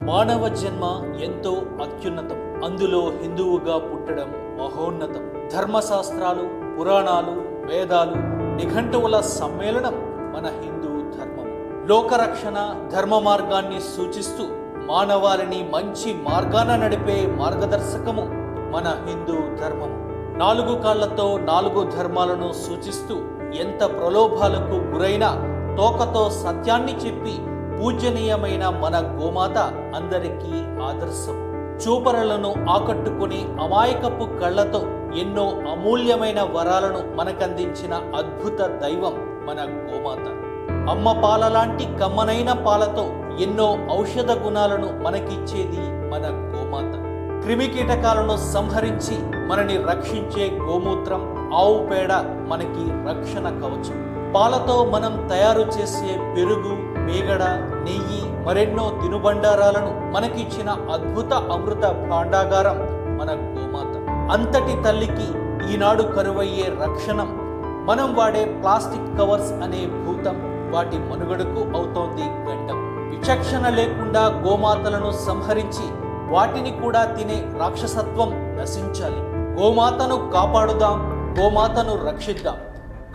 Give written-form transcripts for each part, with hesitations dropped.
మానవ జన్మ ఎంతో అత్యున్నతం. అందులో హిందువుగా పుట్టడం మహోన్నతం. ధర్మశాస్త్రాలు, పురాణాలు, వేదాలు, నిఘంటువుల సమ్మేళనం మన హిందూ ధర్మం. లోకరక్షణ, ధర్మ మార్గాన్ని సూచిస్తూ మానవాళిని మంచి మార్గాన నడిపే మార్గదర్శకము మన హిందూ ధర్మము. 4 కాళ్లతో 4 ధర్మాలను సూచిస్తూ ఎంత ప్రలోభాలకు గురైనా తోకతో సత్యాన్ని చెప్పి పూజనీయమైన మన గోమాత అందరికీ ఆదర్శం. చూపరలను ఆకట్టుకుని అమాయకపు కళ్లతో ఎన్నో అమూల్యమైన వరాలను మనకందించిన అద్భుత దైవం మన గోమాత. అమ్మ పాలలాంటి కమ్మనైన పాలతో ఎన్నో ఔషధ గుణాలను మనకిచ్చేది మన గోమాత. క్రిమికీటకాలను సంహరించి మనని రక్షించే గోమూత్రం, ఆవు పేడ మనకి రక్షణ కవచం. పాలతో మనం తయారు చేసే పెరుగు, మీగడ, నెయ్యి, మరెన్నో తినుబండారాలను మనకిచ్చిన అద్భుత అమృత భాండాగారం మన గోమాత. అంతటి తల్లికి ఈనాడు కరువయ్యే రక్షణం మనం వాడే ప్లాస్టిక్ కవర్స్ అనే భూతం వాటి మనుగడకు అవుతోంది గండం. విచక్షణ లేకుండా గోమాతలను సంహరించి వాటిని కూడా తినే రాక్షసత్వం నశించాలి. గోమాతను కాపాడుదాం, గోమాతను రక్షిద్దాం.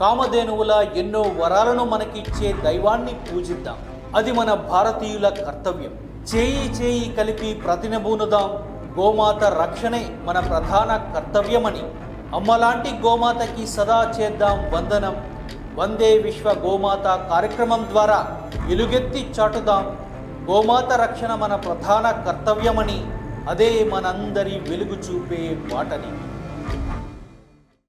కామధేనువుల ఎన్నో వరాలను మనకిచ్చే దైవాన్ని పూజిద్దాం. అది మన భారతీయుల కర్తవ్యం. చేయి చేయి కలిపి ప్రతినబూనుదాం. గోమాత రక్షణే మన ప్రధాన కర్తవ్యమని అమ్మలాంటి గోమాతకి సదా చేద్దాం వందనం. వందే విశ్వ గోమాత కార్యక్రమం ద్వారా ఎలుగెత్తి చాటుదాం. గోమాత రక్షణ మన ప్రధాన కర్తవ్యమని, అదే మనందరి వెలుగు చూపే బాటని.